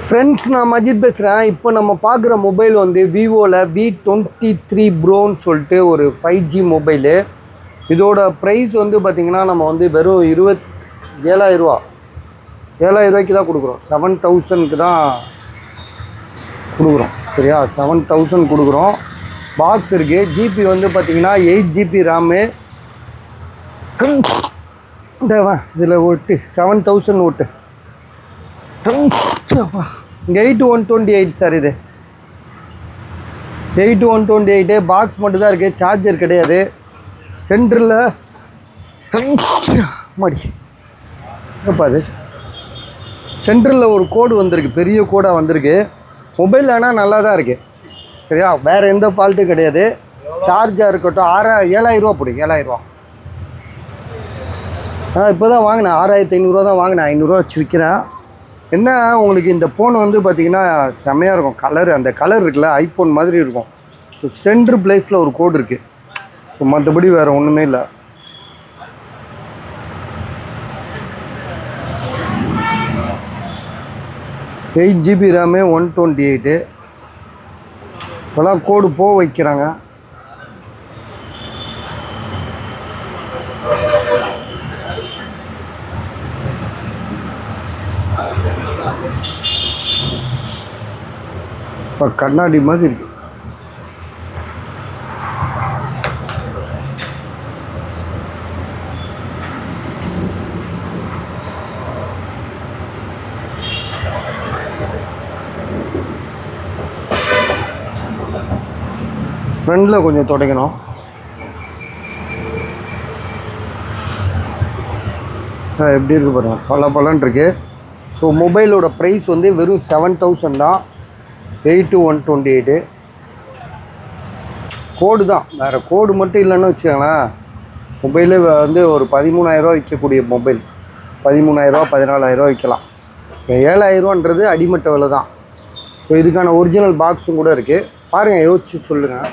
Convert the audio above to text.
Friends, நான் மஜித் பேசுகிறேன். இப்போ நம்ம பார்க்குற மொபைல் வந்து விவோவில் V23 ப்ரோன்னு சொல்லிட்டு ஒரு 5G மொபைலு. இதோட ப்ரைஸ் வந்து பார்த்திங்கன்னா நம்ம வந்து வெறும் 7,000 தான் கொடுக்குறோம். 7,000க்கு தான் கொடுக்குறோம். சரியா, 7,000 கொடுக்குறோம். பாக்ஸ் இருக்குது. ஜிபி வந்து பார்த்திங்கன்னா 8GB ரேமு. இதில் ஓட்டு 7,000 ஓட்டு. இங்கே 8128 சார். இது 8128 பாக்ஸ் மட்டும் தான் இருக்குது, சார்ஜர் கிடையாது. சென்டரில் மாடி அப்போ அது சென்டரில் ஒரு கோடு வந்திருக்கு, பெரிய கோடாக வந்திருக்கு. மொபைல் ஆனால் நல்லா தான் இருக்குது. சரியா, வேறு எந்த ஃபால்ட்டும் கிடையாது. சார்ஜாக இருக்கட்டும். 7,000 போடு. 7,000 ஆனால் இப்போ தான் வாங்கினேன். 6,500 தான் வாங்கினேன். 500 வச்சு விற்கிறேன். என்ன, உங்களுக்கு இந்த ஃபோன் வந்து பார்த்திங்கன்னா செம்மையாக இருக்கும். கலர், அந்த கலர் இருக்குல்ல, ஐஃபோன் மாதிரி இருக்கும். ஸோ சென்ட்ரு பிளேஸில் ஒரு கோடு இருக்குது. ஸோ மற்றபடி வேறு ஒன்றுமே இல்லை. Eight GB RAM, 128. இப்போலாம் கோடு வைக்கிறாங்க. இப்போ கண்ணாடி மாதிரி இருக்கு. ஃப்ரண்டில் கொஞ்சம் துடைக்கணும். எப்படி இருக்குது பாருங்கள், பலன்னு இருக்குது. ஸோ மொபைலோட ப்ரைஸ் வந்து வெறும் 7,000 தான். 82128 கோடு தான். வேறு கோடு மட்டும் இல்லைன்னு வச்சுக்கோங்களேன், மொபைலே வந்து ஒரு 13,000 விற்கக்கூடிய மொபைல். 13,000 14,000 விற்கலாம். 7,000ன்றது அடிமட்ட விலை தான். ஸோ இதுக்கான ஒரிஜினல் பாக்ஸும் கூட இருக்குது. பாருங்கள், யோசிச்சு சொல்லுங்கள்.